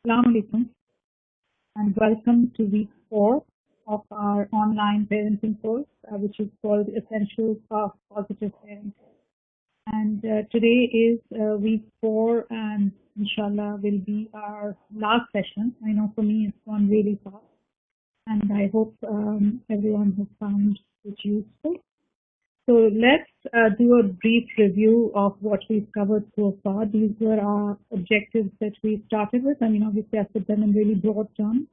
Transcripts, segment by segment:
Assalamu alaikum and welcome to week 4 of our online parenting course, which is called Essentials of Positive Parenting. And today is week 4, and inshallah will be our last session. I know for me it's gone really fast, and I hope everyone has found it useful. So let's do a brief review of what we've covered so far. These were our objectives that we started with. I mean, obviously I put them in really broad terms,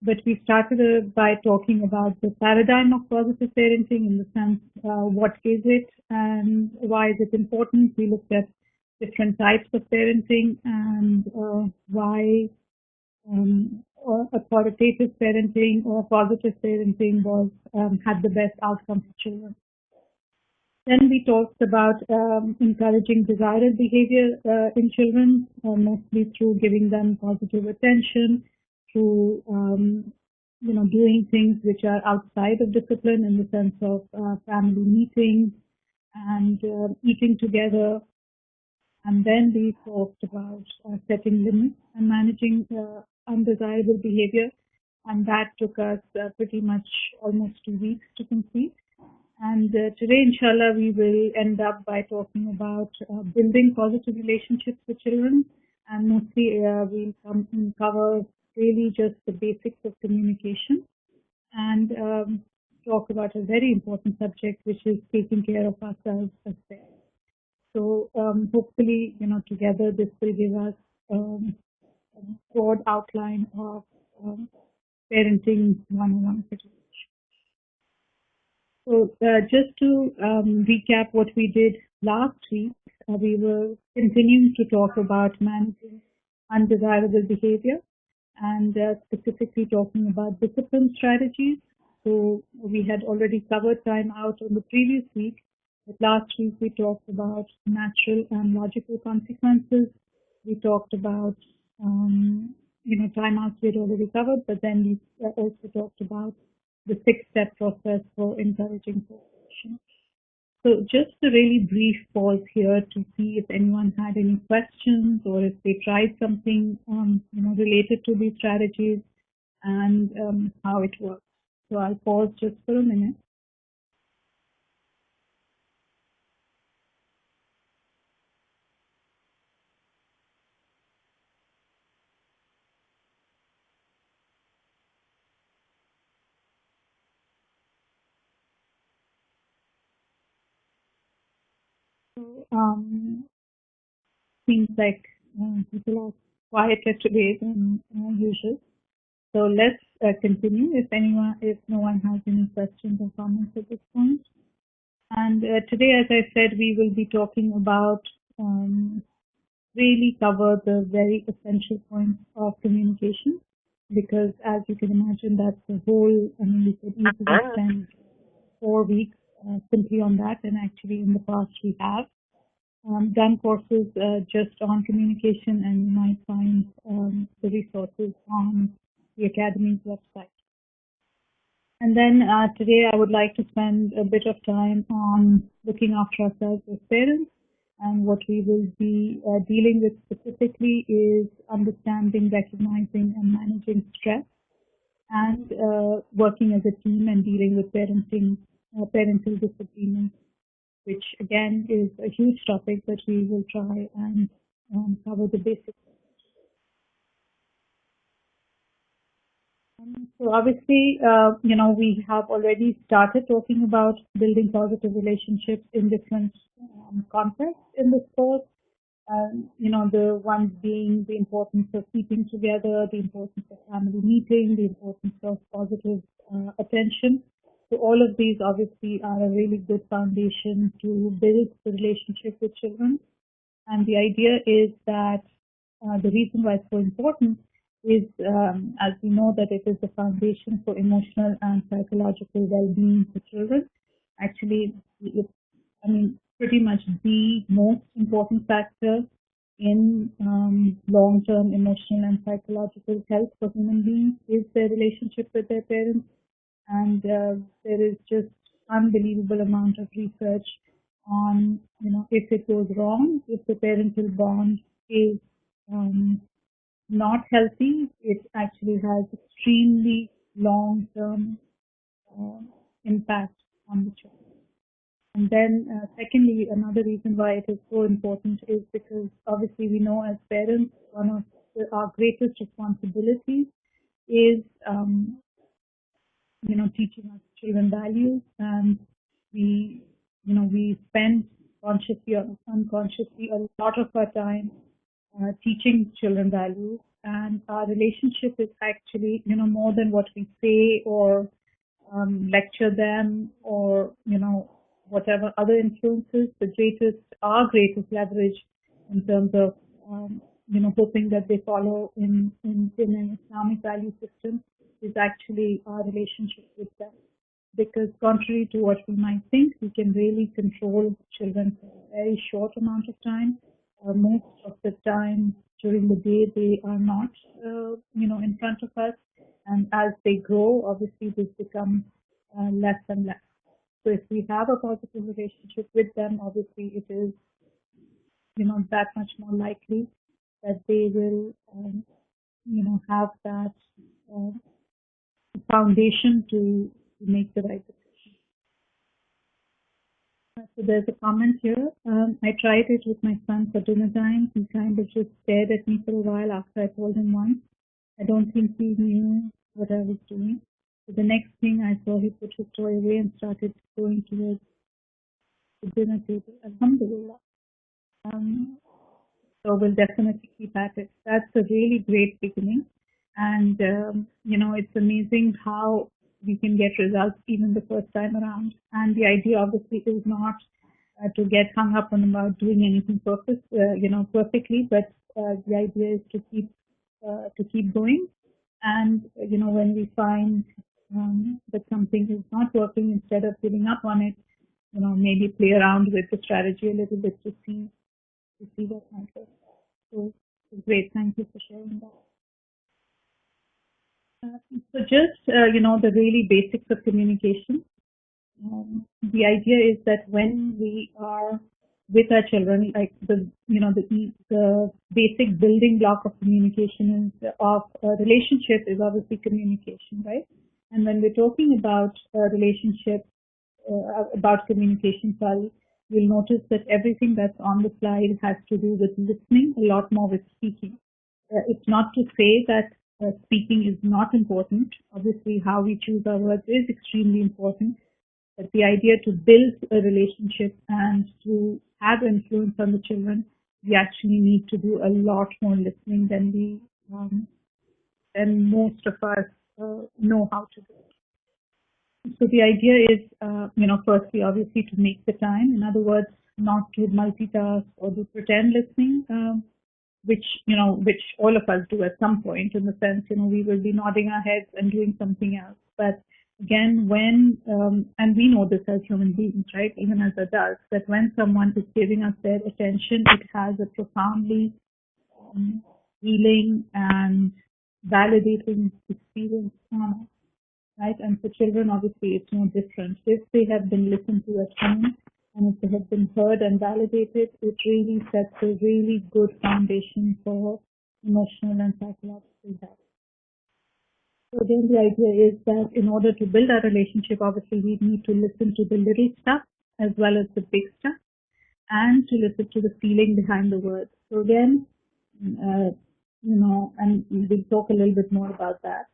but we started by talking about the paradigm of positive parenting in the sense, what is it and why is it important? We looked at different types of parenting and why authoritative parenting or positive parenting was had the best outcome for children. Then we talked about encouraging desired behavior in children, mostly through giving them positive attention, through doing things which are outside of discipline in the sense of family meetings and eating together. And then we talked about setting limits and managing undesirable behavior, and that took us pretty much almost 2 weeks to complete. And today, inshallah, we will end up by talking about building positive relationships with children. And mostly we'll cover really just the basics of communication and talk about a very important subject, which is taking care of ourselves as parents. So hopefully, together this will give us a broad outline of parenting 101 situation. So just to recap what we did last week, we were continuing to talk about managing undesirable behavior and specifically talking about discipline strategies. So we had already covered time out on the previous week, but last week we talked about natural and logical consequences. We talked about timeouts we had already covered, but then we also talked about the 6-step process for encouraging cooperation. So just a really brief pause here to see if anyone had any questions or if they tried something related to these strategies and how it works. So I'll pause just for a minute. So seems like people are quieter today than usual. So let's continue if no one has any questions or comments at this point. And today, as I said, we will be talking about really cover the very essential points of communication, because as you can imagine, that's the whole, we could easily spend 4 weeks simply on that, and actually in the past we have done courses just on communication, and you might find the resources on the Academy's website. And then today I would like to spend a bit of time on looking after ourselves as parents, and what we will be dealing with specifically is understanding, recognizing, and managing stress, and working as a team and dealing with parental disagreements, which again is a huge topic, but we will try and cover the basics. So obviously, we have already started talking about building positive relationships in different contexts in this course. The ones being the importance of keeping together, the importance of family meeting, the importance of positive attention. So all of these obviously are a really good foundation to build the relationship with children. And the idea is that the reason why it's so important is, as we know, that it is the foundation for emotional and psychological well-being for children. Actually, pretty much the most important factor in long-term emotional and psychological health for human beings is their relationship with their parents. And there is just unbelievable amount of research on, if it goes wrong, if the parental bond is not healthy, it actually has extremely long-term uh, impact on the child. And then, secondly, another reason why it is so important is because obviously we know as parents, one of our greatest responsibilities is, teaching our children values, and we spend consciously or unconsciously a lot of our time teaching children values, and our relationship is actually, more than what we say or lecture them or, whatever other influences. Our greatest leverage in terms of, hoping that they follow in an Islamic value system is actually our relationship with them. Because contrary to what we might think, we can really control children for a very short amount of time. Most of the time during the day, they are not, in front of us. And as they grow, obviously this becomes less and less. So if we have a positive relationship with them, obviously it is, that much more likely that they will, have that uh, foundation to make the right decision. So there's a comment here. I tried it with my son for dinner time. He kind of just stared at me for a while after I told him once. I don't think he knew what I was doing. So the next thing I saw, he put his toy away and started going towards the dinner table. Alhamdulillah. Um, so we'll definitely keep at it. That's a really great beginning. And, it's amazing how we can get results even the first time around. And the idea obviously is not to get hung up on about doing anything perfectly, but the idea is to keep going. And, when we find that something is not working, instead of giving up on it, maybe play around with the strategy a little bit to see what might work. So great. Thank you for sharing that. So just, the really basics of communication. The idea is that when we are with our children, like the basic building block of communication of a relationship is obviously communication, right? And when we're talking about a relationship, about communication, sorry, you'll notice that everything that's on the slide has to do with listening, a lot more with speaking. It's not to say that speaking is not important. Obviously, how we choose our words is extremely important. But the idea to build a relationship and to have influence on the children, we actually need to do a lot more listening than most of us know how to do. So the idea is, firstly, obviously, to make the time. In other words, not to multitask or do pretend listening, which all of us do at some point, in the sense, we will be nodding our heads and doing something else. But again, and we know this as human beings, right, even as adults, that when someone is giving us their attention, it has a profoundly healing and validating experience on us. Right? And for children, obviously, it's no different. If they have been listened to at home and if they have been heard and validated, it really sets a really good foundation for emotional and psychological health. So again, the idea is that in order to build our relationship, obviously, we need to listen to the little stuff as well as the big stuff, and to listen to the feeling behind the words. So again, and we'll talk a little bit more about that.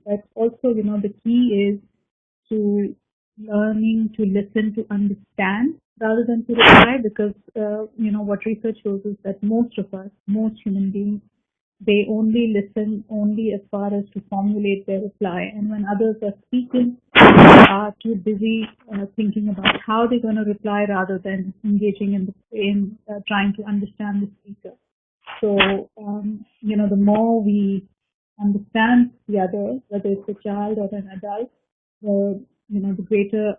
But also, the key is to learning to listen to understand rather than to reply, because, what research shows is that most human beings, they only listen only as far as to formulate their reply. And when others are speaking, they are too busy thinking about how they're going to reply rather than engaging in trying to understand the speaker. So, the more we understand the other, whether it's a child or an adult, the greater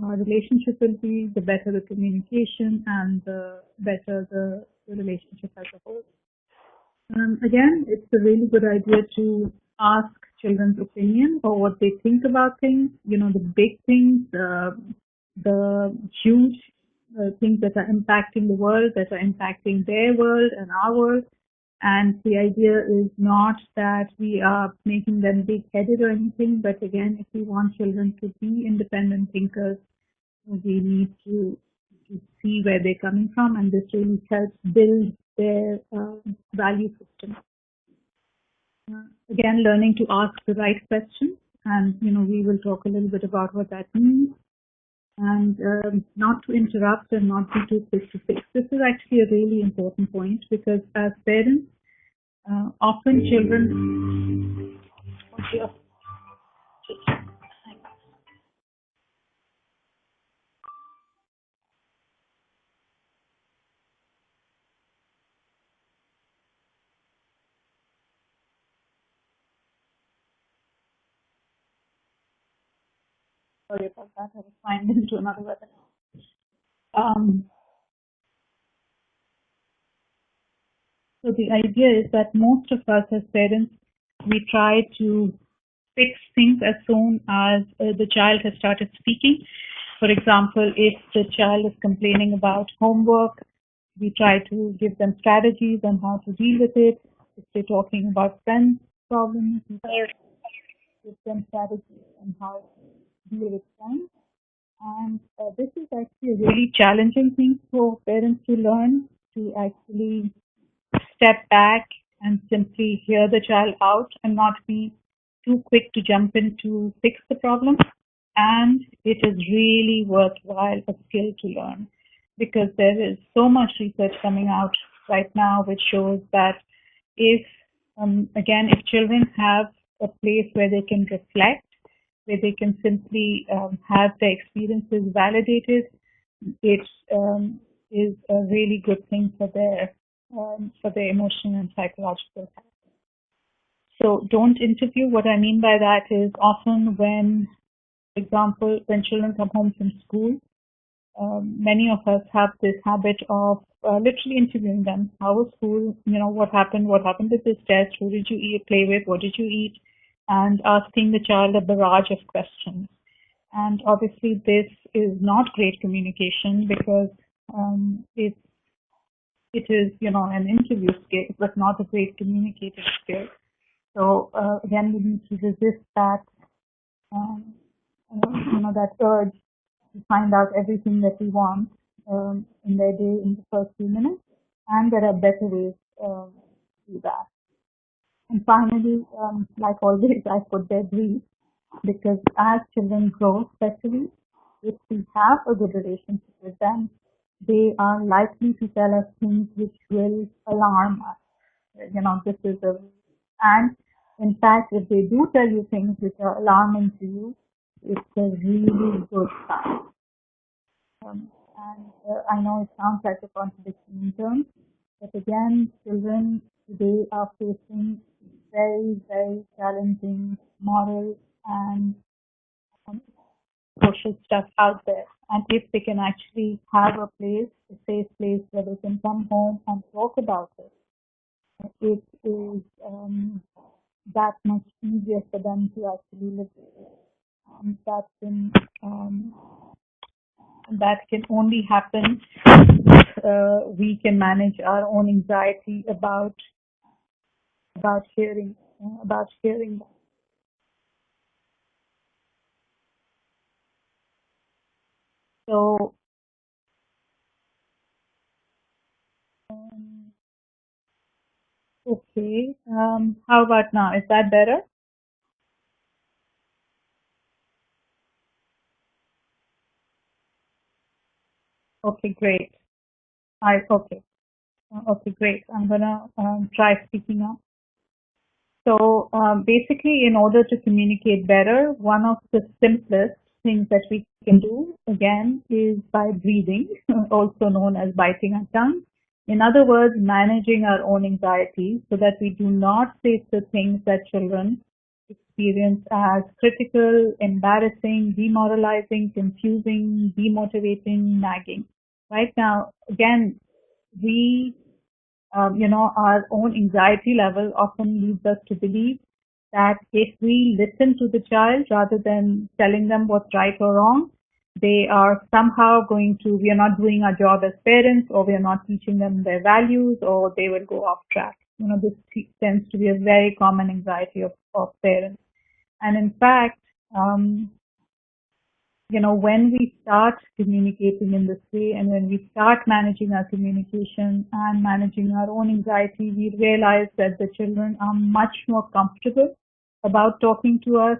our relationship will be, the better the communication, and the better the relationship as a whole. Again, it's a really good idea to ask children's opinion or what they think about things, the big things, the huge things that are impacting the world, that are impacting their world and our world. And the idea is not that we are making them big-headed or anything, but again, if we want children to be independent thinkers, we need to see where they're coming from, and this really helps build their value system. Again, learning to ask the right questions, and we will talk a little bit about what that means, and not to interrupt and not be too quick to fix. This is actually a really important point, because as parents, often children. Sorry about that. I was signed into another webinar. So the idea is that most of us as parents, we try to fix things as soon as the child has started speaking. For example, if the child is complaining about homework, we try to give them strategies on how to deal with it. If they're talking about friends problems, we try to give them strategies on how to deal with friends. And this is actually a really challenging thing for parents to learn, to actually step back and simply hear the child out and not be too quick to jump in to fix the problem. And it is really worthwhile a skill to learn, because there is so much research coming out right now which shows that if, again, if children have a place where they can reflect, where they can simply have their experiences validated, it is a really good thing for their emotional and psychological health. So don't interview. What I mean by that is often when, for example, when children come home from school, many of us have this habit of literally interviewing them. How was school? What happened? What happened with this test? Who did you play with? What did you eat? And asking the child a barrage of questions. And obviously this is not great communication, because it is, an interview skill, but not a great communicative skill. So again, we need to resist that, that urge to find out everything that we want in their day in the first few minutes. And there are better ways to do that. And finally, like always, I put their breathe, because as children grow, especially if we have a good relationship with them, they are likely to tell us things which will alarm us. This is and in fact, if they do tell you things which are alarming to you, it's a really good sign. And I know it sounds like a contradiction in terms, but again, children today are facing very, very challenging moral and social stuff out there. And if they can actually have a place, a safe place where they can come home and talk about it, it is that much easier for them to actually live with it. That can only happen if we can manage our own anxiety about sharing that. So okay, how about now? Is that better? Okay, great. Okay. Okay, great. I'm gonna try speaking up. So basically, in order to communicate better, one of the simplest things that we can do, again, is by breathing, also known as biting our tongue. In other words, managing our own anxiety so that we do not face the things that children experience as critical, embarrassing, demoralizing, confusing, demotivating, nagging. Right now, again, we our own anxiety level often leads us to believe that if we listen to the child rather than telling them what's right or wrong, they are somehow we are not doing our job as parents, or we are not teaching them their values, or they will go off track. this tends to be a very common anxiety of parents. And in fact, when we start communicating in this way and when we start managing our communication and managing our own anxiety, we realize that the children are much more comfortable about talking to us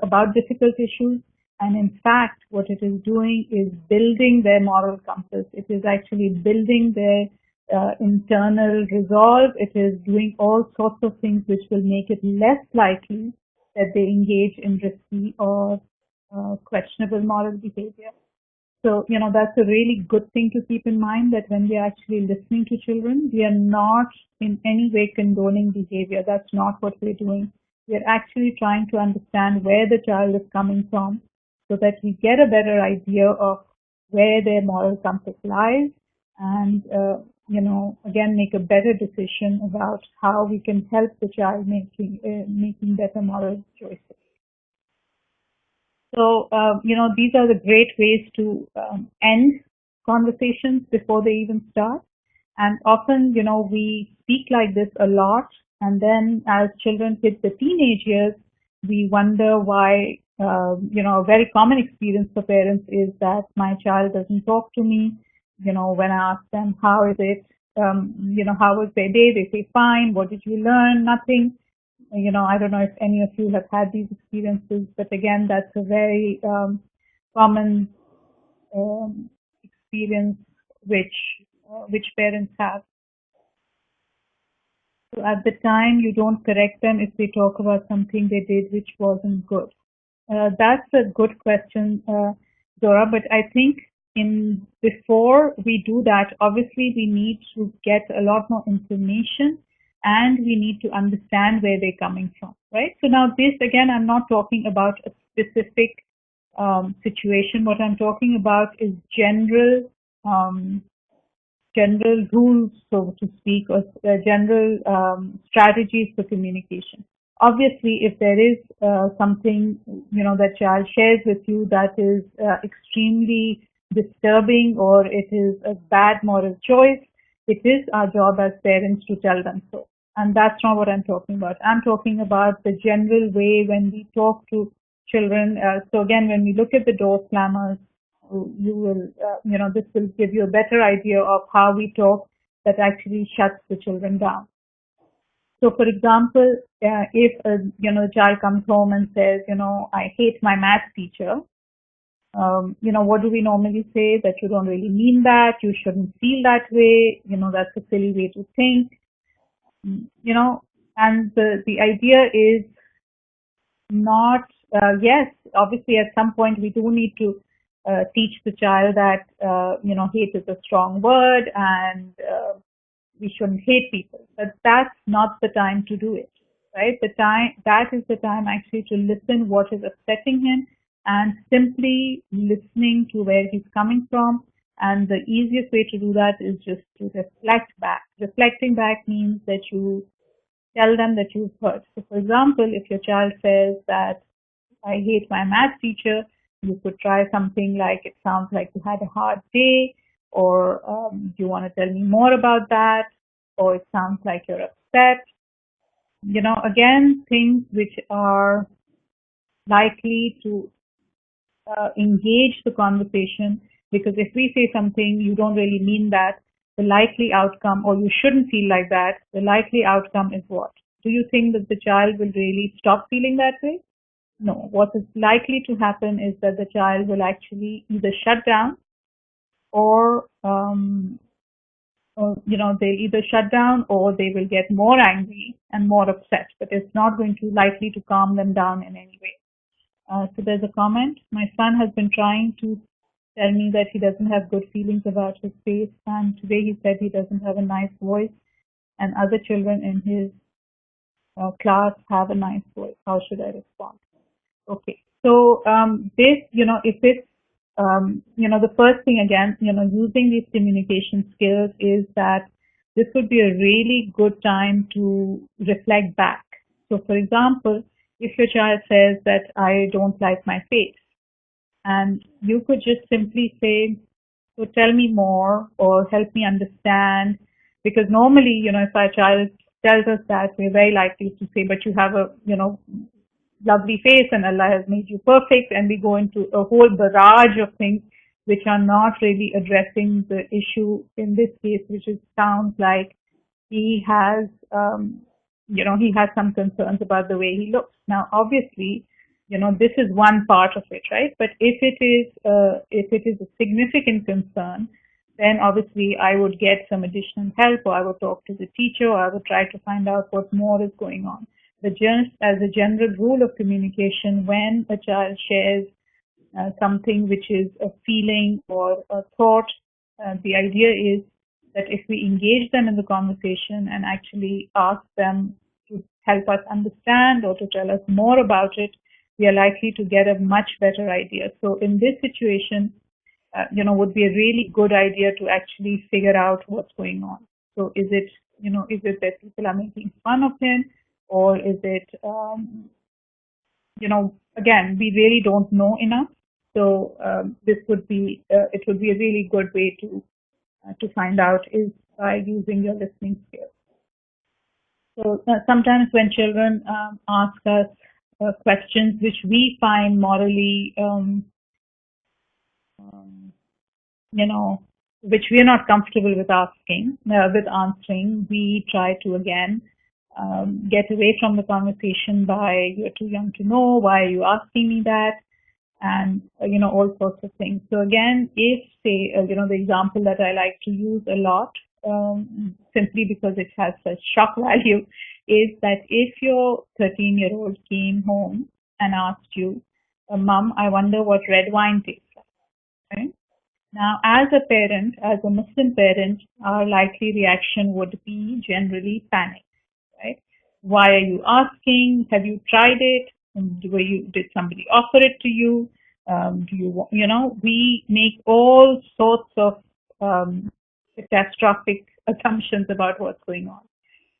about difficult issues. And in fact, what it is doing is building their moral compass. It is actually building their internal resolve. It is doing all sorts of things which will make it less likely that they engage in risky or questionable moral behavior. So, that's a really good thing to keep in mind, that when we are actually listening to children, we are not in any way condoning behavior. That's not what we're doing. We're actually trying to understand where the child is coming from so that we get a better idea of where their moral compass lies and, again, make a better decision about how we can help the child making better moral choices. So, these are the great ways to end conversations before they even start. And often, we speak like this a lot. And then as children hit the teenage years, we wonder why, a very common experience for parents is that my child doesn't talk to me. When I ask them, how is it? How was their day? They say, fine. What did you learn? Nothing. I don't know if any of you have had these experiences, but again, that's a very common experience which parents have. So at the time, you don't correct them if they talk about something they did which wasn't good. That's a good question, Dora, but I think before we do that, obviously we need to get a lot more information and we need to understand where they're coming from, right? So now this, again, I'm not talking about a specific situation. What I'm talking about is general rules, so to speak, or general strategies for communication. Obviously, if there is something, that child shares with you that is extremely disturbing or it is a bad moral choice, it is our job as parents to tell them so. And that's not what I'm talking about. I'm talking about the general way when we talk to children. So again, when we look at the door slammers, you will, this will give you a better idea of how we talk that actually shuts the children down. So, for example, if the child comes home and says, I hate my math teacher, what do we normally say? That you don't really mean that, you shouldn't feel that way, that's a silly way to think, and the idea is not, yes, obviously at some point we do need to teach the child that, hate is a strong word and we shouldn't hate people, but that's not the time to do it, right? That is the time actually to listen what is upsetting him and simply listening to where he's coming from. And the easiest way to do that is just to reflect back. Reflecting back means that you tell them that you've heard. So, for example, if your child says that I hate my math teacher, you could try something like, it sounds like you had a hard day, or do you want to tell me more about that, or it sounds like you're upset. Again, things which are likely to engage the conversation, because if we say something you don't really mean that, the likely outcome, or you shouldn't feel like that, the likely outcome is what? Do you think that the child will really stop feeling that way? No. What is likely to happen is that the child will actually either shut down or they'll either shut down or they will get more angry and more upset, but it's not going to likely to calm them down in any way. So there's a comment. My son has been trying to tell me that he doesn't have good feelings about his face, and today he said he doesn't have a nice voice, and other children in his class have a nice voice. How should I respond? Okay. So this, if it's, the first thing again, using these communication skills is that this would be a really good time to reflect back. So, for example, if your child says that I don't like my face, and you could just simply say, so tell me more, or help me understand, Because normally, if our child tells us that, we're very likely to say, but you have a, lovely face and Allah has made you perfect, and we go into a whole barrage of things which are not really addressing the issue in this case, which is sounds like he has, he has some concerns about the way he looks. Now, obviously, this is one part of it, right? But if it is a significant concern, then obviously I would get some additional help, or I would talk to the teacher, or I would try to find out what more is going on. But just as a general rule of communication, when a child shares something which is a feeling or a thought, the idea is that if we engage them in the conversation and actually ask them to help us understand or to tell us more about it, we are likely to get a much better idea. So in this situation, would be a really good idea to actually figure out what's going on. So is it that people are making fun of him, or is it, again, we really don't know enough. So this would be, it would be a really good way to find out is by using your listening skills. So sometimes when children ask us questions which we find morally, which we are not comfortable with answering, we try to again get away from the conversation by, you're too young to know, why are you asking me that? And, all sorts of things. So again, if say, the example that I like to use a lot, simply because it has such shock value, is that if your 13-year-old came home and asked you, Mom, I wonder what red wine tastes like, right? Now, as a parent, as a Muslim parent, our likely reaction would be generally panic, right? Why are you asking? Have you tried it? Did somebody offer it to you? Do you, we make all sorts of catastrophic assumptions about what's going on.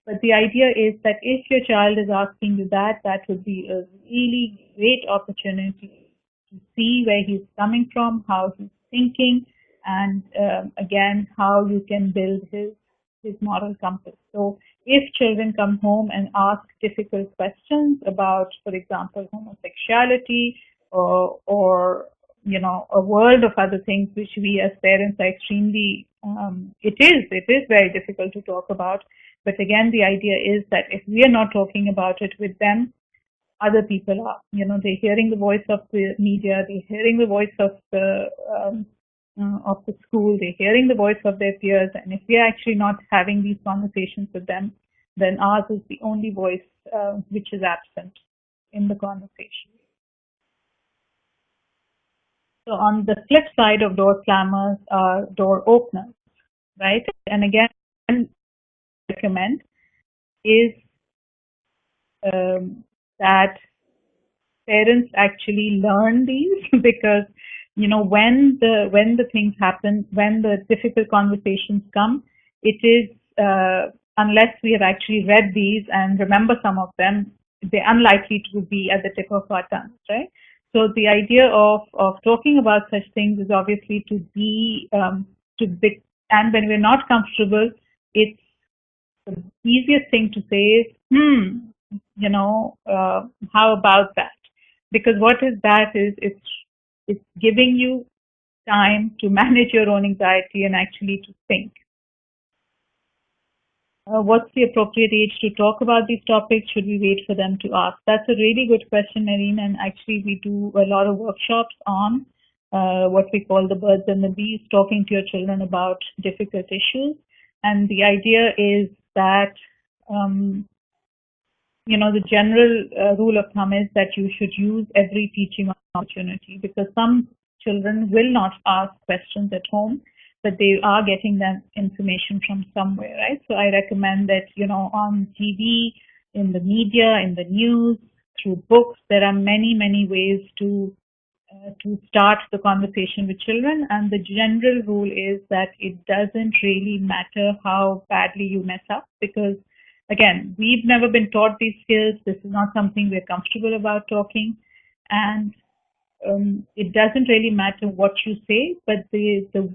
But the idea is that if your child is asking you that, that would be a really great opportunity to see where he's coming from, how he's thinking, and again, how you can build his moral compass. So if children come home and ask difficult questions about, for example, homosexuality or a world of other things which we as parents are extremely, it is very difficult to talk about. But again, the idea is that if we are not talking about it with them, other people are. They're hearing the voice of the media, they're hearing the voice of the school, they're hearing the voice of their peers, and if we are actually not having these conversations with them, then ours is the only voice which is absent in the conversation. So on the flip side of door slammers are door openers, right? And again, recommend is that parents actually learn these because when the things happen, when the difficult conversations come, it is unless we have actually read these and remember some of them, they're unlikely to be at the tip of our tongues, right? So the idea of talking about such things is obviously to be and when we're not comfortable, it's the easiest thing to say is, how about that? Because what is that is it's giving you time to manage your own anxiety and actually to think. What's the appropriate age to talk about these topics? Should we wait for them to ask? That's a really good question, Marine, and actually we do a lot of workshops on what we call the birds and the bees, talking to your children about difficult issues. And the idea is that the general rule of thumb is that you should use every teaching opportunity, because some children will not ask questions at home, but they are getting that information from somewhere, right? So I recommend that, on TV, in the media, in the news, through books, there are many, many ways to start the conversation with children. And the general rule is that it doesn't really matter how badly you mess up, because again, we've never been taught these skills. This is not something we're comfortable about talking. And it doesn't really matter what you say, but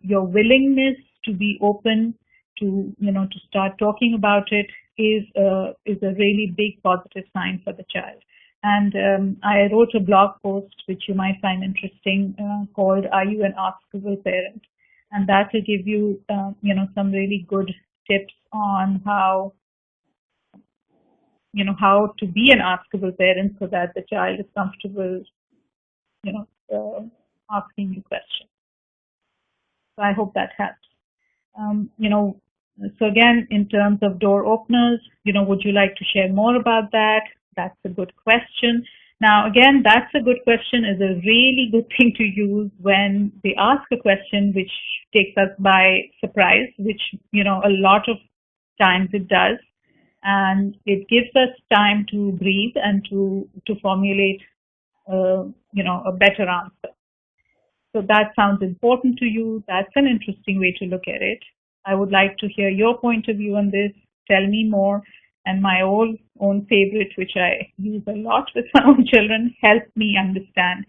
your willingness to be open to, to start talking about it is a really big positive sign for the child. And I wrote a blog post which you might find interesting called "Are You an Askable Parent?" And that will give you, some really good tips on how, how to be an askable parent so that the child is comfortable, asking you questions. So I hope that helps. Um, you know, so again, in terms of door openers, would you like to share more about that? That's a good question. Now, again, that's a good question is a really good thing to use when they ask a question which takes us by surprise, which, a lot of times it does. And it gives us time to breathe and to formulate, a better answer. So that sounds important to you. That's an interesting way to look at it. I would like to hear your point of view on this. Tell me more. And my own favorite, which I use a lot with my own children, help me understand.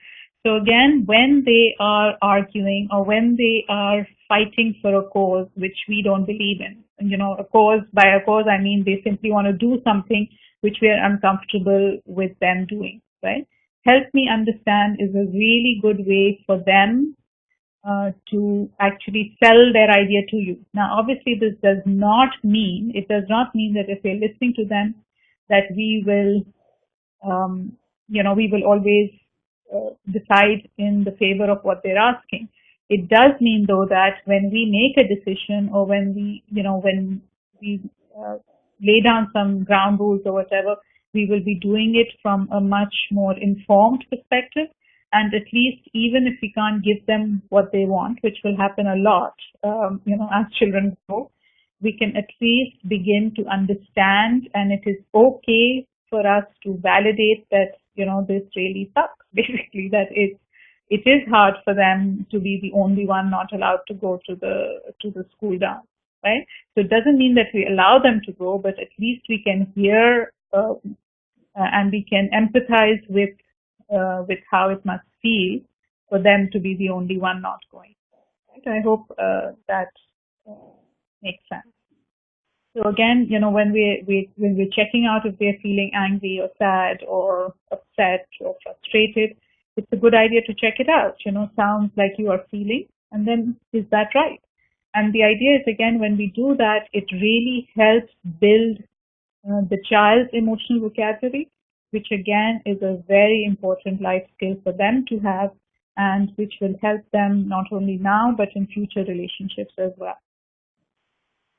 So again, when they are arguing or when they are fighting for a cause which we don't believe in, a cause, by a cause I mean they simply want to do something which we are uncomfortable with them doing, right? Help me understand is a really good way for them to actually sell their idea to you. Now, obviously, this does not mean, it does not mean that if we're listening to them, that we will, we will always decide in the favor of what they're asking. It does mean, though, that when we make a decision or when we lay down some ground rules or whatever, we will be doing it from a much more informed perspective. And at least even if we can't give them what they want, which will happen a lot, as children grow, we can at least begin to understand, and it is okay for us to validate that, this really sucks, basically, that it is hard for them to be the only one not allowed to go to the school dance, right? So it doesn't mean that we allow them to go, but at least we can hear and we can empathize with how it must feel for them to be the only one not going. Right? I hope that uh, makes sense. So again, when we're checking out if they're feeling angry or sad or upset or frustrated, it's a good idea to check it out. Sounds like you are feeling, and then is that right? And the idea is again, when we do that, it really helps build the child's emotional vocabulary, which again is a very important life skill for them to have, and which will help them not only now but in future relationships as well.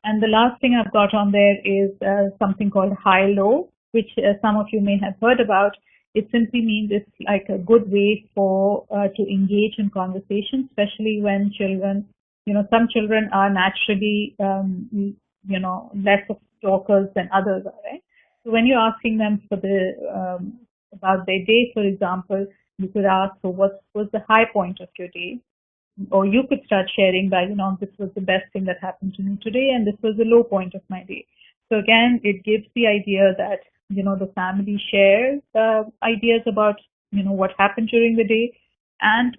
And the last thing I've got on there is something called high-low, which some of you may have heard about. It simply means it's like a good way for to engage in conversation, especially when children, some children are naturally, less of talkers than others are, right? So when you're asking them for about their day, for example, you could ask, so what was the high point of your day? Or you could start sharing by, this was the best thing that happened to me today, and this was the low point of my day. So again, it gives the idea that, the family shares ideas about, what happened during the day, and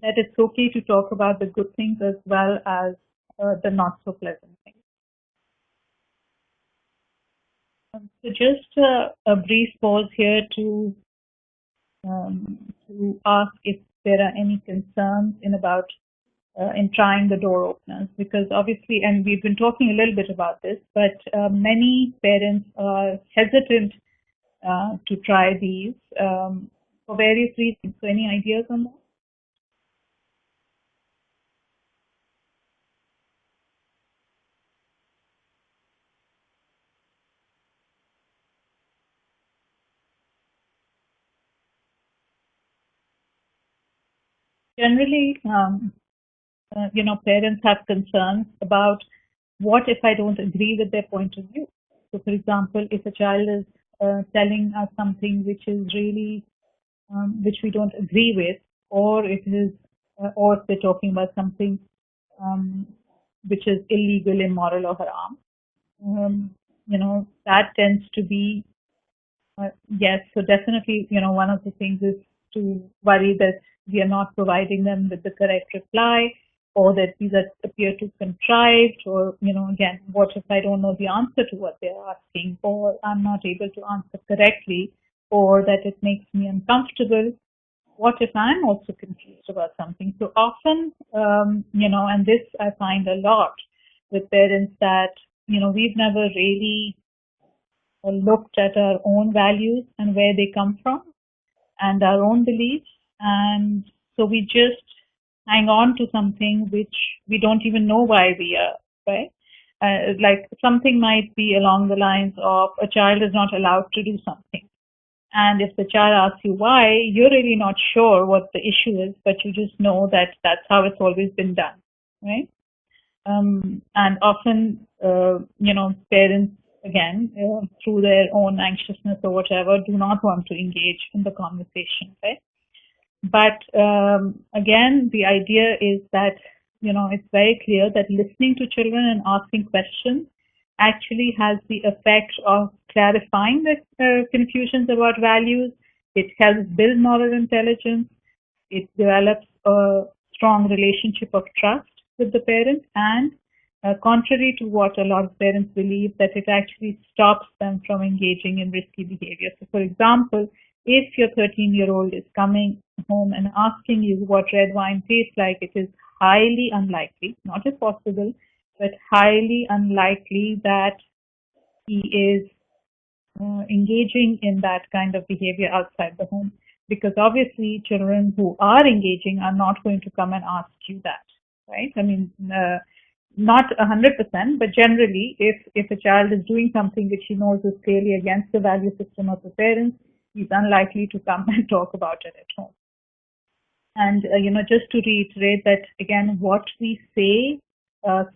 that it's okay to talk about the good things as well as the not so pleasant things. So just a brief pause here to ask if there are any concerns in trying the door openers, because obviously, and we've been talking a little bit about this, but many parents are hesitant to try these for various reasons. So any ideas on that? Generally, parents have concerns about what if I don't agree with their point of view. So, for example, if a child is telling us something which is really which we don't agree with, or or if they're talking about something which is illegal, immoral, or haram, that tends to be yes. So definitely, one of the things is to worry that we are not providing them with the correct reply, or that these appear too contrived, or, again, what if I don't know the answer to what they're asking, or I'm not able to answer correctly, or that it makes me uncomfortable. What if I'm also confused about something? So often, and this I find a lot with parents, that, we've never really looked at our own values and where they come from and our own beliefs. And so we just hang on to something which we don't even know why we are, right? Like something might be along the lines of a child is not allowed to do something. And if the child asks you why, you're really not sure what the issue is, but you just know that that's how it's always been done, right? And often, parents, again, through their own anxiousness or whatever, do not want to engage in the conversation, right? But again, the idea is that, it's very clear that listening to children and asking questions actually has the effect of clarifying the confusions about values. It helps build moral intelligence. It develops a strong relationship of trust with the parent, and contrary to what a lot of parents believe, that it actually stops them from engaging in risky behavior. So, for example, if your 13-year-old is coming home and asking you what red wine tastes like, it is highly unlikely, not impossible, but highly unlikely that he is engaging in that kind of behavior outside the home. Because obviously, children who are engaging are not going to come and ask you that, right? I mean, not 100%, but generally, if a child is doing something which he knows is clearly against the value system of the parents, he's unlikely to come and talk about it at home. And, just to reiterate that, again, what we say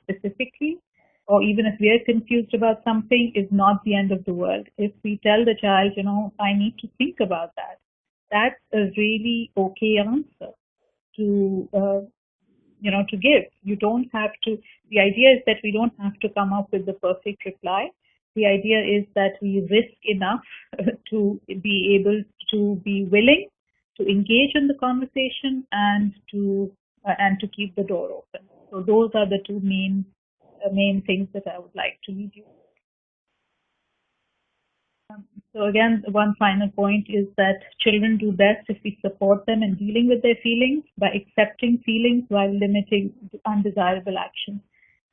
specifically, or even if we are confused about something, is not the end of the world. If we tell the child, I need to think about that, that's a really okay answer to, to give. You don't have to, the idea is that we don't have to come up with the perfect reply. The idea is that we risk enough to be able to be willing to engage in the conversation and to keep the door open. So those are the two main things that I would like to leave you with. So again, one final point is that children do best if we support them in dealing with their feelings by accepting feelings while limiting undesirable actions.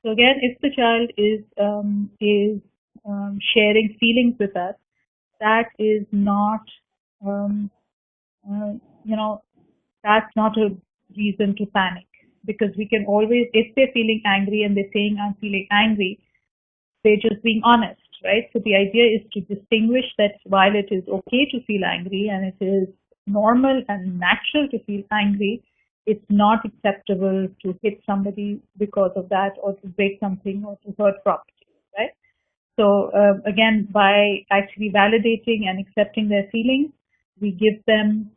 So again, if the child is sharing feelings with us, that is not, that's not a reason to panic, because we can always, if they're feeling angry and they're saying, I'm feeling angry, they're just being honest, right? So the idea is to distinguish that while it is okay to feel angry and it is normal and natural to feel angry, it's not acceptable to hit somebody because of that, or to break something, or to hurt property, right? So again, by actually validating and accepting their feelings, we give them,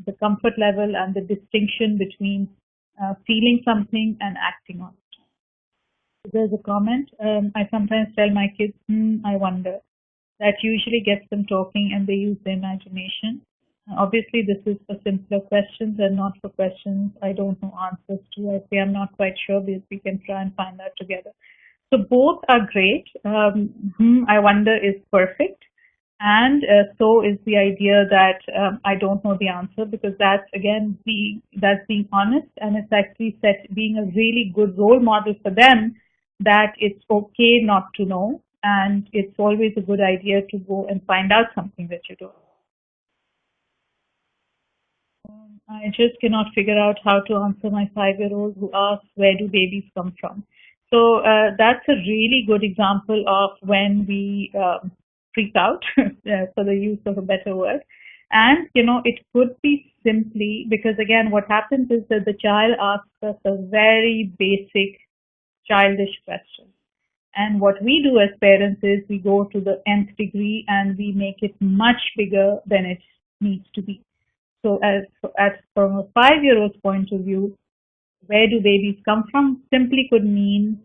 the comfort level and the distinction between feeling something and acting on it. There's a comment. I sometimes tell my kids, I wonder. That usually gets them talking, and they use their imagination. Obviously, this is for simpler questions and not for questions I don't know answers to. I say I'm not quite sure, because we can try and find that together. So both are great. I wonder is perfect. And so is the idea that I don't know the answer, because that's, again, that's being honest, and it's actually being a really good role model for them, that it's okay not to know, and it's always a good idea to go and find out something that you don't know. I just cannot figure out how to answer my 5-year-old who asks, where do babies come from? So that's a really good example of when we freak out, for the use of a better word. And, it could be simply because, again, what happens is that the child asks us a very basic childish question. And what we do as parents is we go to the nth degree and we make it much bigger than it needs to be. So from a 5-year-old's point of view, where do babies come from simply could mean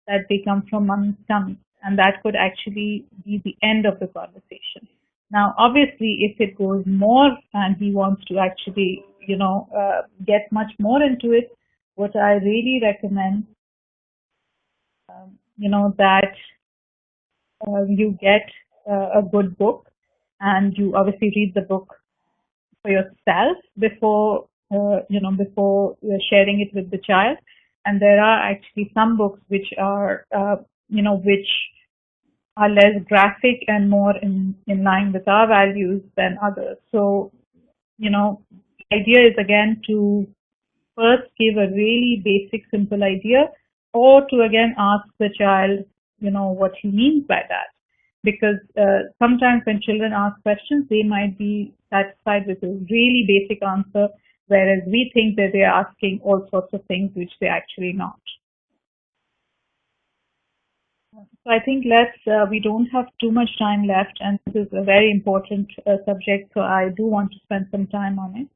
that they come from mommy's tummy. And that could actually be the end of the conversation. Now, obviously, if it goes more and he wants to actually, get much more into it, what I really recommend, that you get a good book, and you obviously read the book for yourself before sharing it with the child. And there are actually some books which are which are less graphic and more in line with our values than others. So the idea is again to first give a really basic simple idea, or to again ask the child what he means by that. Because sometimes when children ask questions, they might be satisfied with a really basic answer, whereas we think that they are asking all sorts of things which they're actually not. So I think we don't have too much time left, and this is a very important subject, so I do want to spend some time on it,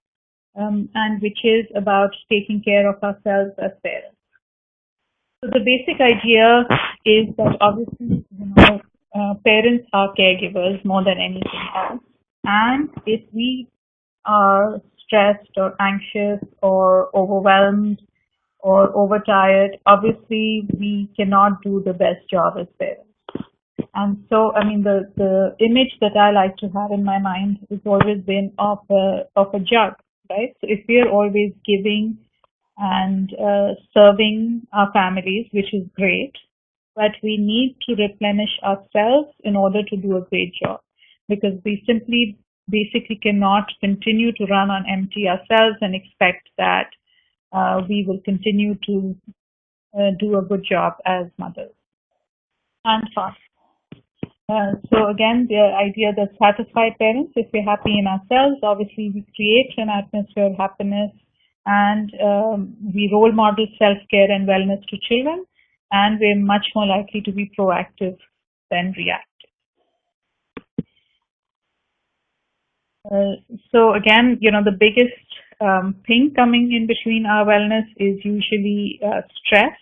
and which is about taking care of ourselves as parents. So the basic idea is that obviously, parents are caregivers more than anything else. And if we are stressed or anxious or overwhelmed or overtired, obviously we cannot do the best job as parents. And so, I mean, the image that I like to have in my mind has always been of a jug, right? So if we are always giving and serving our families, which is great, but we need to replenish ourselves in order to do a great job, because we simply basically cannot continue to run on empty ourselves and expect that we will continue to do a good job as mothers and fathers. So again, the idea that satisfied parents, if we're happy in ourselves, obviously we create an atmosphere of happiness, and we role model self-care and wellness to children, and we're much more likely to be proactive than reactive. So again, the biggest thing coming in between our wellness is usually stress.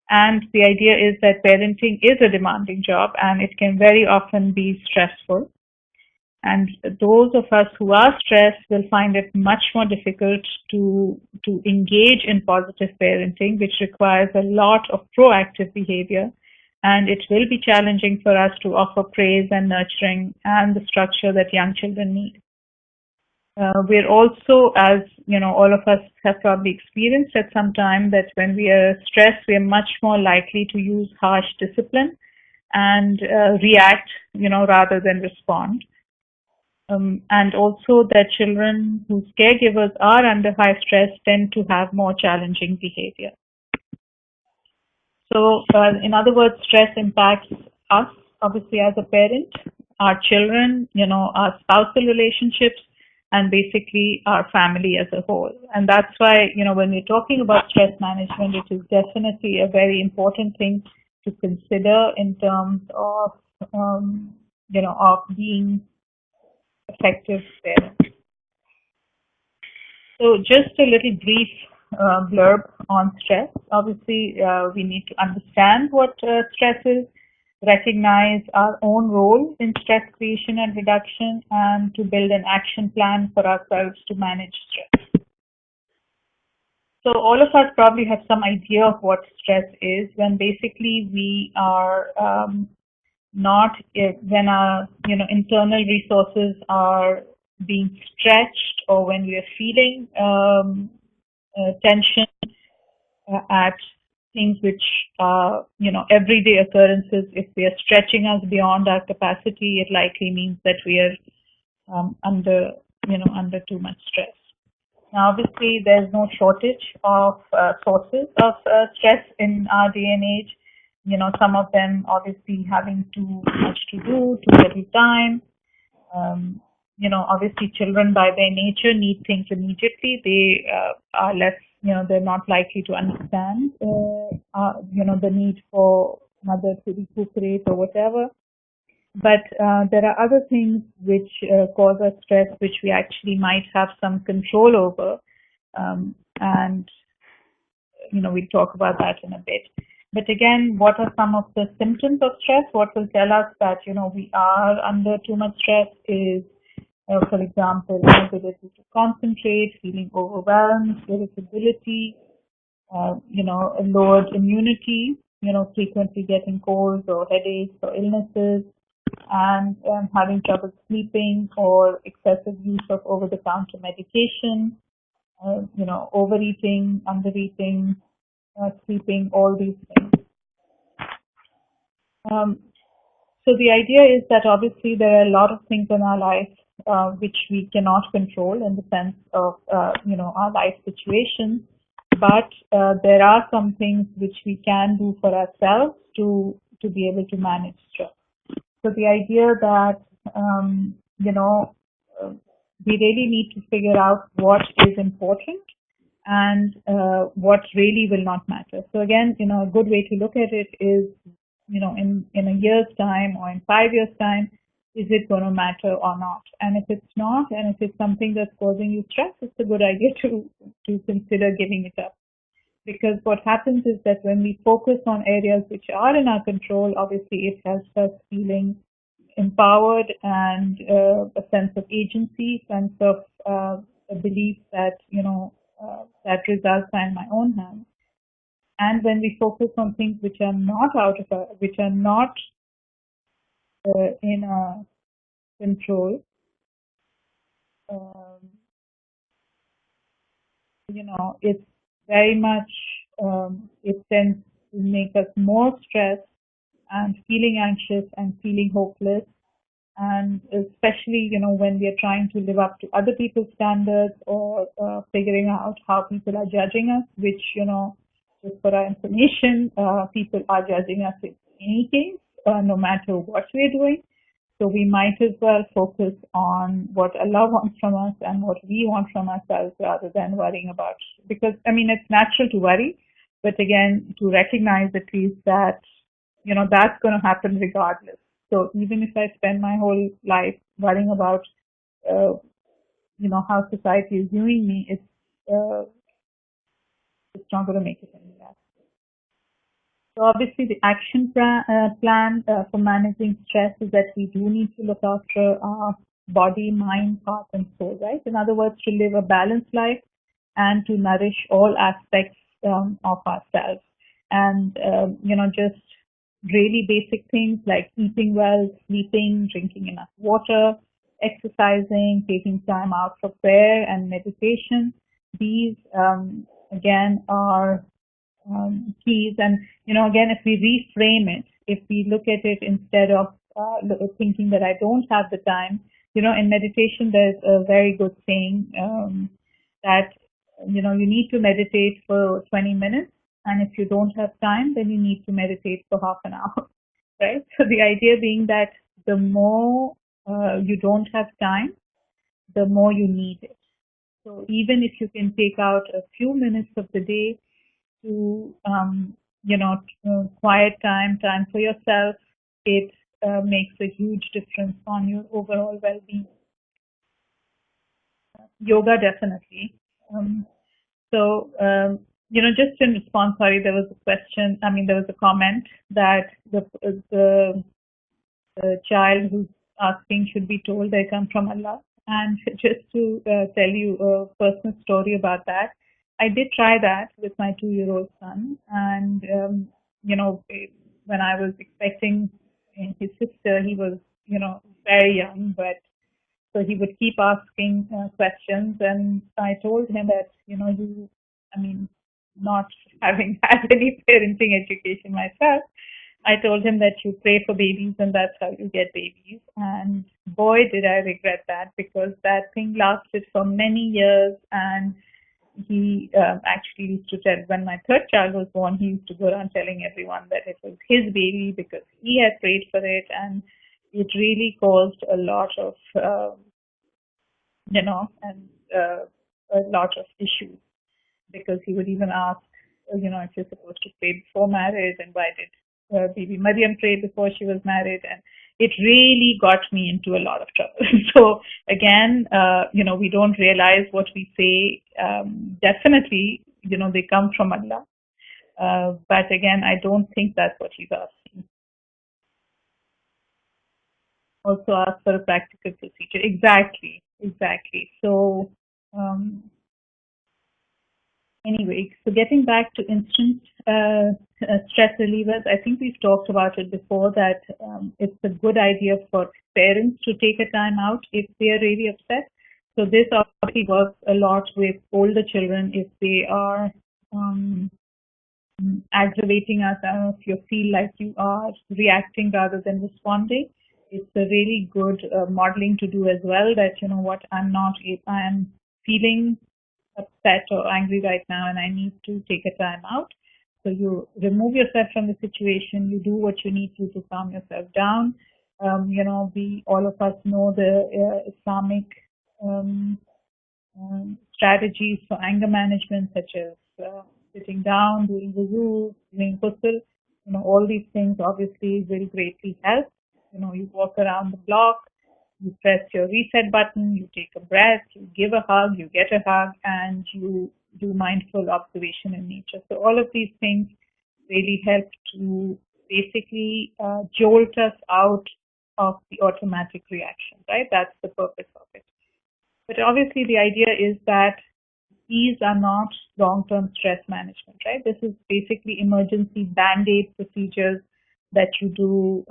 And the idea is that parenting is a demanding job, and it can very often be stressful. And those of us who are stressed will find it much more difficult to engage in positive parenting, which requires a lot of proactive behavior. And it will be challenging for us to offer praise and nurturing and the structure that young children need. We're also, as all of us have probably experienced at some time, that when we are stressed, we are much more likely to use harsh discipline and react, rather than respond. And also that children whose caregivers are under high stress tend to have more challenging behavior. So, in other words, stress impacts us, obviously, as a parent, our children, our spousal relationships, and basically our family as a whole. And that's why, when we're talking about stress management, it is definitely a very important thing to consider in terms of, of being effective parents. So just a little brief blurb on stress. Obviously, we need to understand what stress is, recognize our own role in stress creation and reduction, and to build an action plan for ourselves to manage stress. So all of us probably have some idea of what stress is, when basically we are not, when our internal resources are being stretched, or when we are feeling tension at things which are everyday occurrences. If we are stretching us beyond our capacity, it likely means that we are under too much stress. Now, obviously, there's no shortage of sources of stress in our day and age. Some of them obviously having too much to do, too little time. Obviously children by their nature need things immediately. They are less, they're not likely to understand, the need for mother to recuperate or whatever. But there are other things which cause us stress, which we actually might have some control over. And we'll talk about that in a bit. But again, what are some of the symptoms of stress? What will tell us that, we are under too much stress is For example, inability to concentrate, feeling overwhelmed, irritability, a lowered immunity, frequently getting colds or headaches or illnesses, and having trouble sleeping or excessive use of over-the-counter medication, overeating, undereating, sleeping, all these things. Um, so the idea is that obviously there are a lot of things in our life which we cannot control in the sense of our life situation, but there are some things which we can do for ourselves to be able to manage stress. So the idea that we really need to figure out what is important and what really will not matter. So again, a good way to look at it is, in a year's time or in 5 years' time, is it going to matter or not? And if it's not, and if it's something that's causing you stress, it's a good idea to consider giving it up. Because what happens is that when we focus on areas which are in our control, obviously it helps us feeling empowered and a sense of agency, sense of a belief that that results are in my own hands. And when we focus on things which are not which are not in our control, um, it's very much it tends to make us more stressed and feeling anxious and feeling hopeless, and especially when we are trying to live up to other people's standards or figuring out how people are judging us, which just for our information, people are judging us in any case, no matter what we're doing. So we might as well focus on what Allah wants from us and what we want from ourselves rather than worrying about, because it's natural to worry, but again, to recognize at least that that's going to happen regardless. So even if I spend my whole life worrying about, how society is viewing me, it's not going to make it any better. So obviously the action plan for managing stress is that we do need to look after our body, mind, heart, and soul, right? In other words, to live a balanced life and to nourish all aspects of ourselves. And, just really basic things like eating well, sleeping, drinking enough water, exercising, taking time out for prayer and meditation. These, again, are keys. And, again, if we reframe it, if we look at it instead of thinking that I don't have the time, in meditation, there's a very good saying that, you need to meditate for 20 minutes. And if you don't have time, then you need to meditate for half an hour, right? So the idea being that the more you don't have time, the more you need it. So even if you can take out a few minutes of the day to quiet time for yourself, it makes a huge difference on your overall well-being. Yoga, definitely. So just in response, sorry, there was a question. There was a comment that the child who's asking should be told they come from Allah. And just to tell you a personal story about that, I did try that with my 2-year-old son. And, when I was expecting his sister, he was, very young, but so he would keep asking questions. And I told him that, not having had any parenting education myself, I told him that you pray for babies and that's how you get babies. And boy, did I regret that, because that thing lasted for many years. And he actually used to tell, when my third child was born, he used to go around telling everyone that it was his baby because he had prayed for it. And it really caused a lot of, and a lot of issues, because he would even ask, if you're supposed to pray before marriage, and why did Bibi Maryam pray before she was married? And it really got me into a lot of trouble. So again, we don't realize what we say. Definitely, they come from Allah. But again, I don't think that's what he's asking. also ask for a practical procedure. Exactly, exactly. So, um, anyway, so getting back to instant stress relievers, I think we've talked about it before that it's a good idea for parents to take a time out if they are really upset. So this obviously works a lot with older children if they are um, aggravating us. I don't know if you feel like you are reacting rather than responding. It's a really good modeling to do as well. That you know what, I'm not. I am feeling upset or angry right now, and I need to take a time out. So you remove yourself from the situation. You do what you need to calm yourself down. We all of us know the Islamic um, strategies for anger management, such as sitting down, doing wuzu, doing ghusl. All these things obviously will greatly help. You walk around the block, you press your reset button, you take a breath, you give a hug, you get a hug, and you do mindful observation in nature. So all of these things really help to basically jolt us out of the automatic reaction, right? That's the purpose of it. But obviously, the idea is that these are not long-term stress management, right? This is basically emergency band-aid procedures that you do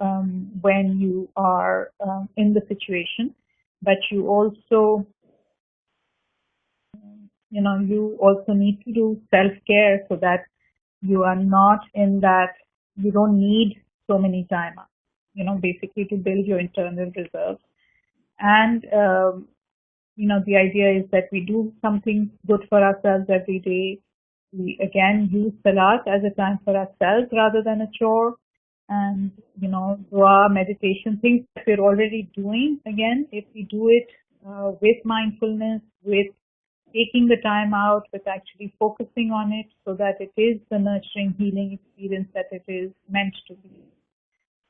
when you are in the situation. But you also need to do self-care so that you are not in that, you don't need so many timeouts, basically to build your internal reserves. And the idea is that we do something good for ourselves every day. We again use salat as a time for ourselves rather than a chore. And, dua, meditation, things that we're already doing. Again, if we do it with mindfulness, with taking the time out, with actually focusing on it so that it is the nurturing, healing experience that it is meant to be.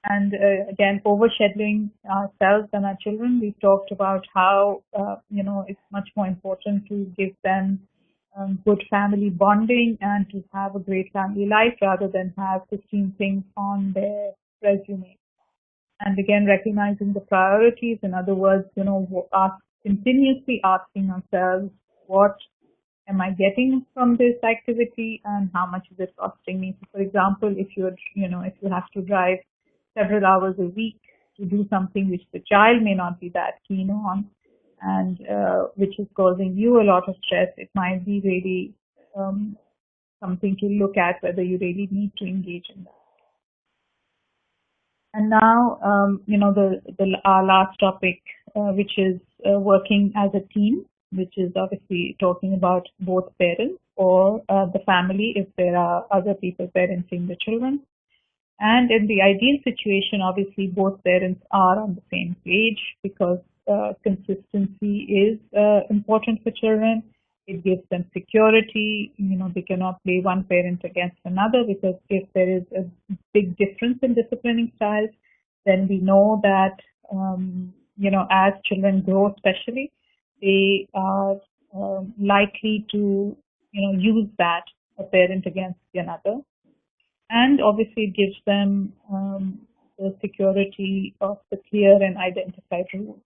And again, overshadowing ourselves and our children, we talked about how it's much more important to give them good family bonding and to have a great family life rather than have 15 things on their resume. And again, recognizing the priorities. In other words, continuously asking ourselves, what am I getting from this activity and how much is it costing me? So for example, if you have to drive several hours a week to do something which the child may not be that keen on and which is causing you a lot of stress, it might be really something to look at whether you really need to engage in that. And now, our last topic, which is working as a team, which is obviously talking about both parents or the family if there are other people parenting the children. And in the ideal situation, obviously, both parents are on the same page because consistency is important for children. It gives them security. They cannot play one parent against another because if there is a big difference in disciplining styles, then we know that, as children grow, especially, they are likely to, use that, a parent against another. And obviously it gives them the security of the clear and identified rules.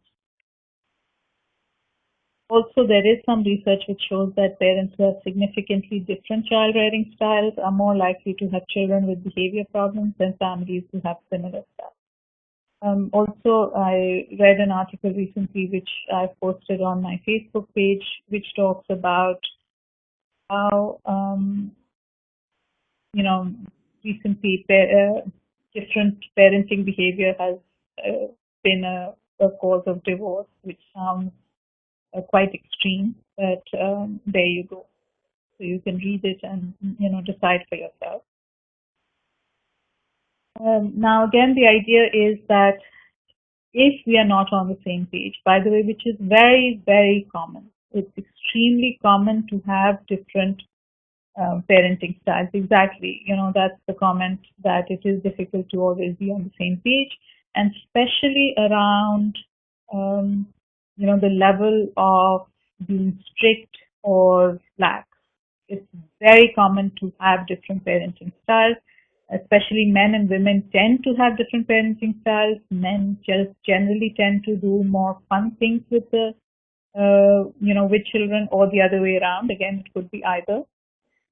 Also, there is some research which shows that parents who have significantly different child rearing styles are more likely to have children with behavior problems than families who have similar styles. Also, I read an article recently which I posted on my Facebook page, which talks about how, recently different parenting behavior has been a cause of divorce, which sounds quite extreme, but there you go. So you can read it and decide for yourself. Now again, the idea is that if we are not on the same page, by the way, which is very, very common, it's extremely common to have different parenting styles. Exactly, that's the comment, that it is difficult to always be on the same page, and especially around the level of being strict or lax. It's very common to have different parenting styles. especially men and women tend to have different parenting styles. Men just generally tend to do more fun things with the, with children, or the other way around. Again, it could be either.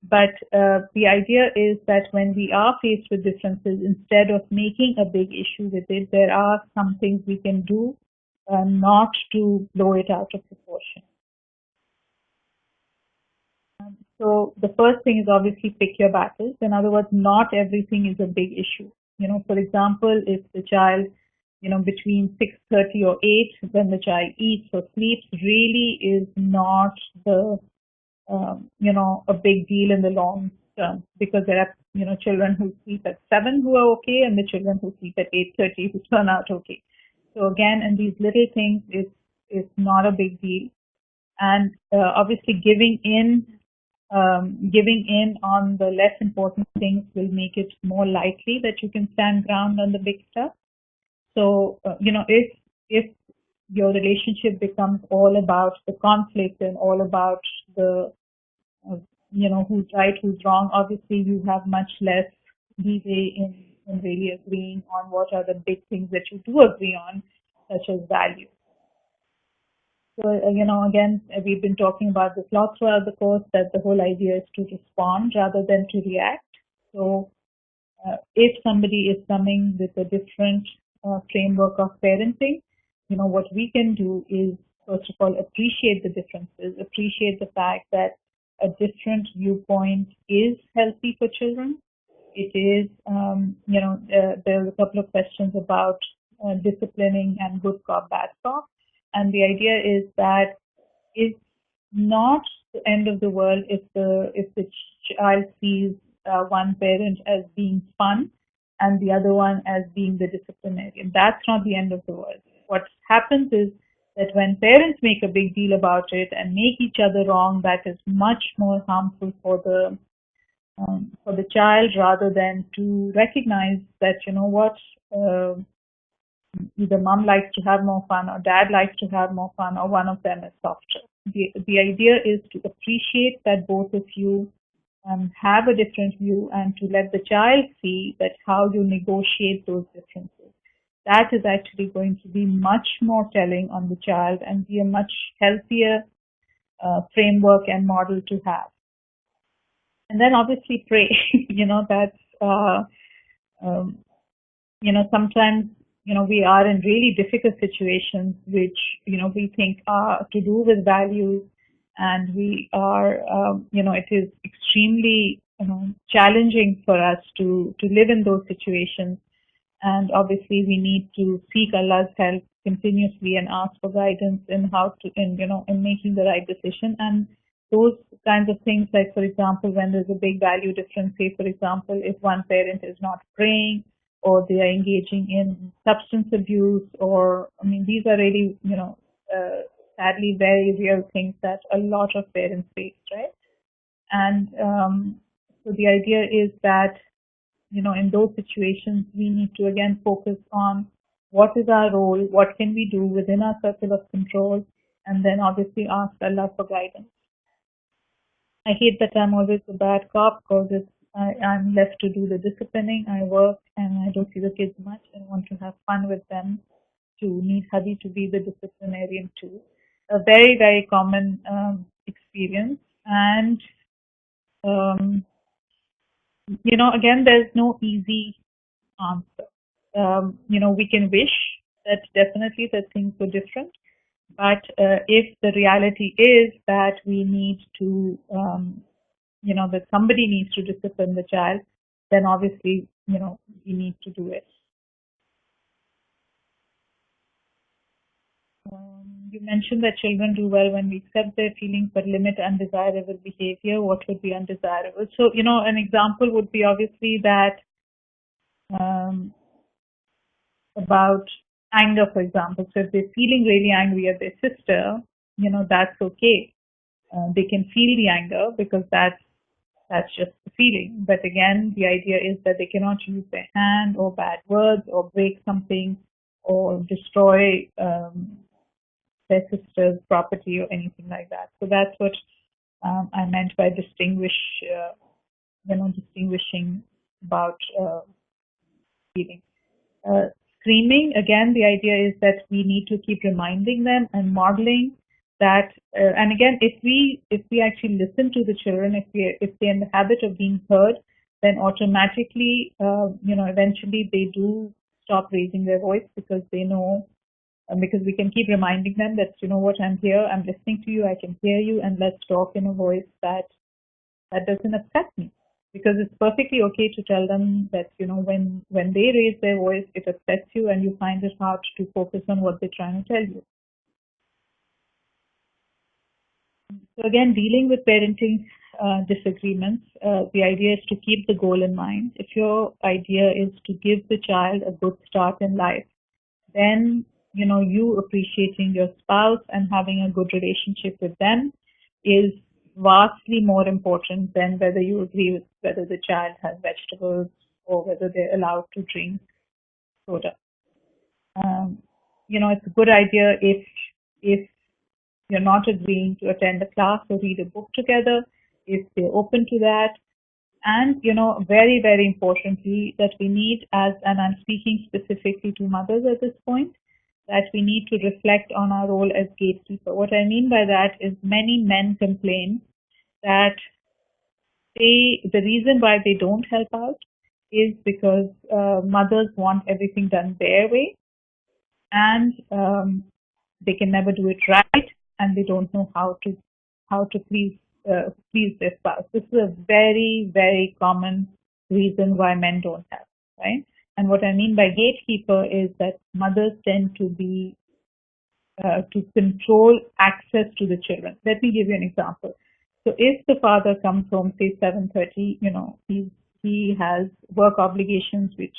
But the idea is that when we are faced with differences, instead of making a big issue with it, there are some things we can do not to blow it out of proportion. So the first thing is obviously pick your battles. In other words, not everything is a big issue. For example, if the child, between 6:30 or 8, when the child eats or sleeps, really is not the, a big deal in the long term, because there are, children who sleep at 7 who are okay, and the children who sleep at 8:30 who turn out okay. So again, in these little things, it's not a big deal. And obviously giving in on the less important things will make it more likely that you can stand ground on the big stuff. So, if your relationship becomes all about the conflict and all about the, who's right, who's wrong, obviously you have much less leeway in really agreeing on what are the big things that you do agree on, such as values. So, again, we've been talking about this lot throughout the course, that the whole idea is to respond rather than to react. So, if somebody is coming with a different framework of parenting, what we can do is, first of all, appreciate the differences, appreciate the fact that a different viewpoint is healthy for children. It is, there's a couple of questions about disciplining and good cop, bad cop. And the idea is that it's not the end of the world if the child sees one parent as being fun and the other one as being the disciplinarian. That's not the end of the world. What happens is that when parents make a big deal about it and make each other wrong, that is much more harmful for the child, rather than to recognize that, either mom likes to have more fun or dad likes to have more fun, or one of them is softer. The idea is to appreciate that both of you have a different view, and to let the child see that how you negotiate those differences. That is actually going to be much more telling on the child and be a much healthier framework and model to have. And then obviously pray. That's sometimes we are in really difficult situations which we think are to do with values, and we are it is extremely challenging for us to live in those situations. And obviously we need to seek Allah's help continuously and ask for guidance in how to in making the right decision. And those kinds of things, like for example, when there's a big value difference, say for example, if one parent is not praying, or they are engaging in substance abuse, or these are really sadly very real things that a lot of parents face, right? And so the idea is that in those situations we need to again focus on what is our role, what can we do within our circle of control, and then obviously ask Allah for guidance. I hate that I'm always a bad cop, because I'm left to do the disciplining. I work and I don't see the kids much and want to have fun with them, to need hubby to be the disciplinarian too. A very, very common experience. And again, there's no easy answer. We can wish that definitely that things were different, but if the reality is that we need to, that somebody needs to discipline the child, then obviously, we need to do it. You mentioned that children do well when we accept their feelings but limit undesirable behavior. What would be undesirable? So, an example would be obviously that about anger, for example. So if they're feeling really angry at their sister, that's okay. They can feel the anger, because that's just the feeling. But again, the idea is that they cannot use their hand or bad words or break something or destroy their sister's property or anything like that. So that's what I meant by distinguishing about feeling. Uh, Screaming, again, the idea is that we need to keep reminding them and modeling that. And again, if we actually listen to the children, if they're in the habit of being heard, then automatically, eventually they do stop raising their voice because they know. Because we can keep reminding them that, you know what, I'm here, I'm listening to you, I can hear you, and let's talk in a voice that doesn't upset me, because it's perfectly okay to tell them that, when they raise their voice, it upsets you and you find it hard to focus on what they're trying to tell you. So again, dealing with parenting disagreements, the idea is to keep the goal in mind. If your idea is to give the child a good start in life, then you appreciating your spouse and having a good relationship with them is vastly more important than whether you agree with whether the child has vegetables or whether they're allowed to drink soda. Um, it's a good idea if you're not agreeing to attend a class or read a book together, if they're open to that. And, very, very importantly, that we need and I'm speaking specifically to mothers at this point, that we need to reflect on our role as gatekeeper. What I mean by that is many men complain that the reason why they don't help out is because mothers want everything done their way, and they can never do it right, and they don't know how to please their spouse. This is a very, very common reason why men don't help, right? And what I mean by gatekeeper is that mothers tend to control access to the children. Let me give you an example. So if the father comes home, say 7:30, he has work obligations which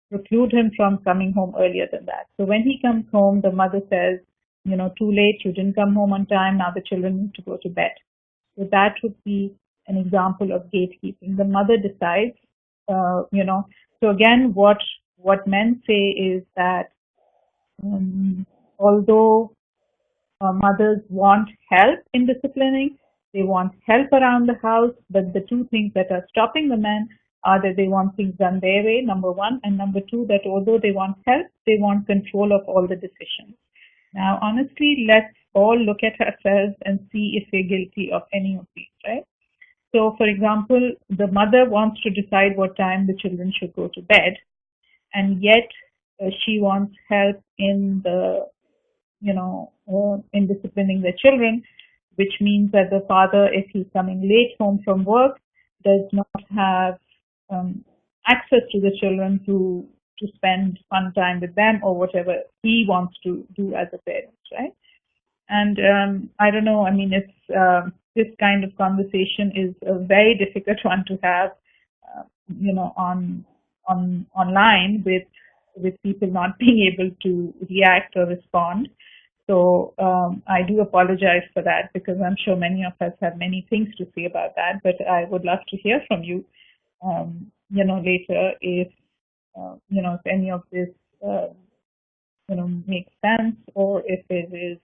preclude him from coming home earlier than that. So when he comes home, the mother says, too late, you didn't come home on time, now the children need to go to bed. So that would be an example of gatekeeping. The mother decides, So again, what men say is that although mothers want help in disciplining, they want help around the house, but the two things that are stopping the men are that they want things done their way, number one, and number two, that although they want help, they want control of all the decisions. Now, honestly, let's all look at ourselves and see if we're guilty of any of these, right? So, for example, the mother wants to decide what time the children should go to bed, and yet she wants help in in disciplining the children, which means that the father, if he's coming late home from work, does not have access to the children to spend fun time with them or whatever he wants to do as a parent, right? And I don't know. I mean, it's this kind of conversation is a very difficult one to have, on online with people not being able to react or respond. So I do apologize for that, because I'm sure many of us have many things to say about that. But I would love to hear from you, later, if any of this, makes sense, or if it is.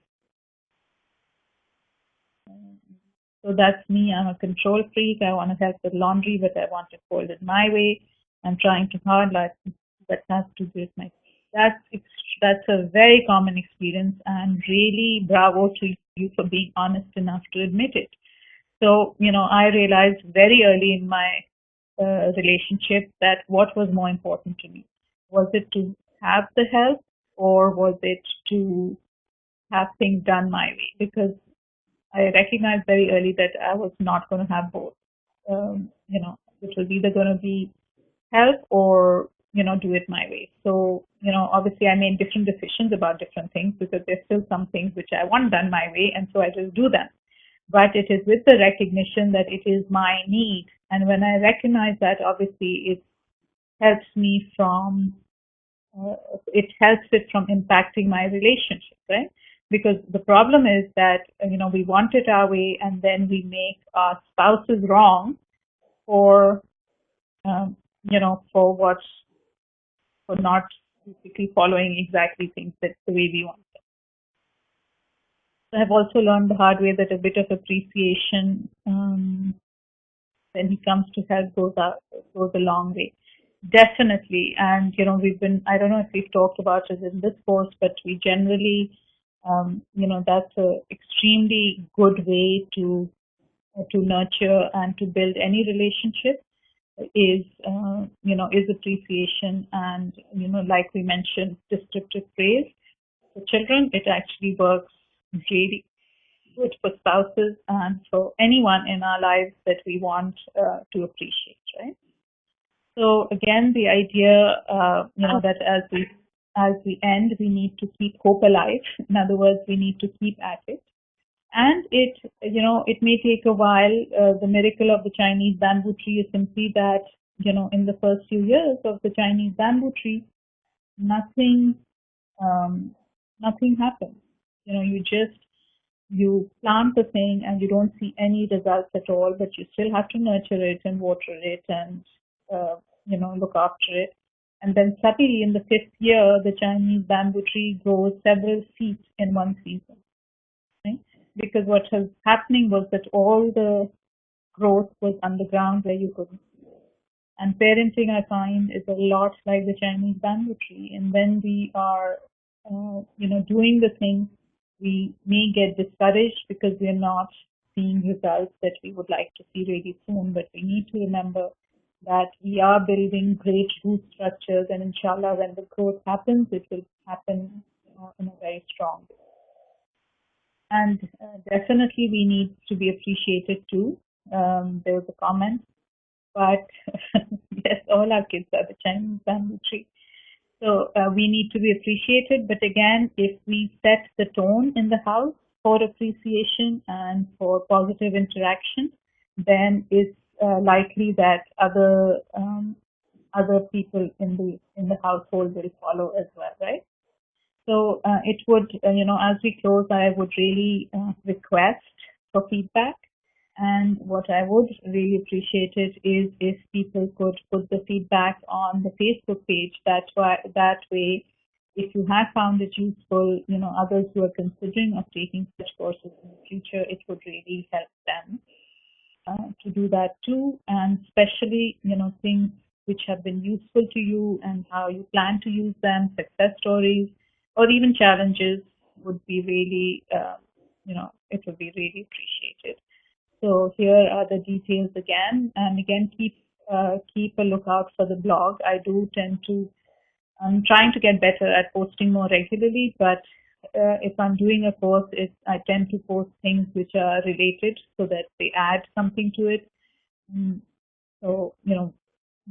So that's me. I'm a control freak. I want to help with laundry, but I want it folded my way. I'm trying too hard, like that has to do with my. That's a very common experience, and really bravo to you for being honest enough to admit it. So I realized very early in my relationship that what was more important to me. Was it to have the help, or was it to have things done my way? Because I recognized very early that I was not going to have both. It was either going to be help or, do it my way. So, obviously I made different decisions about different things, because there's still some things which I want done my way, and so I just do them. But it is with the recognition that it is my need. And when I recognize that, obviously it helps me it helps it from impacting my relationship, right? Because the problem is that, we want it our way, and then we make our spouses wrong for, for not basically following exactly things that the way we want them. So I've also learned the hard way that a bit of appreciation, when he comes to help, goes a long way. Definitely. And, I don't know if we've talked about it in this course, but we generally, that's a extremely good way to nurture and to build any relationship is appreciation. And, like we mentioned, descriptive praise for children. It actually works really good for spouses and for anyone in our lives that we want to appreciate, right? So again, the idea, that as we end, we need to keep hope alive. In other words, we need to keep at it. And it may take a while. The miracle of the Chinese bamboo tree is simply that, in the first few years of the Chinese bamboo tree, nothing, um, nothing happens. You plant the thing and you don't see any results at all, but you still have to nurture it and water it and, look after it. And then suddenly in the fifth year, the Chinese bamboo tree grows several feet in one season. Right? Because what was happening was that all the growth was underground where you couldn't see it. And parenting, I find, is a lot like the Chinese bamboo tree. And when we are, doing the thing, we may get discouraged because we're not seeing results that we would like to see really soon. But we need to remember that we are building great root structures, and inshallah, when the growth happens, it will happen, in a very strong way. And definitely, we need to be appreciated too. There was a comment, but yes, all our kids are the Chinese bamboo tree. So we need to be appreciated. But again, if we set the tone in the house for appreciation and for positive interaction, then it's likely that other people in the household will follow as well, right? So it would, as we close, I would really request for feedback. And what I would really appreciate it is if people could put the feedback on the Facebook page. That way, if you have found it useful, others who are considering of taking such courses in the future, it would really help them to do that too. And especially, things which have been useful to you and how you plan to use them, success stories, or even challenges would be really, it would be really appreciated. So here are the details again, and again keep a lookout for the blog. I do tend to, I'm trying to get better at posting more regularly, but if I'm doing a course, I tend to post things which are related so that they add something to it. So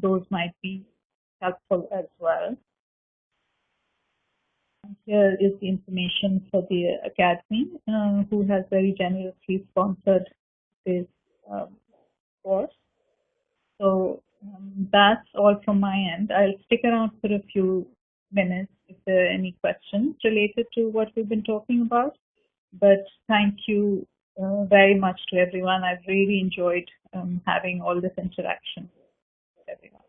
those might be helpful as well. Here is the information for the Academy, who has very generously sponsored this course. So that's all from my end. I'll stick around for a few minutes if there are any questions related to what we've been talking about. But thank you very much to everyone. I've really enjoyed having all this interaction with everyone.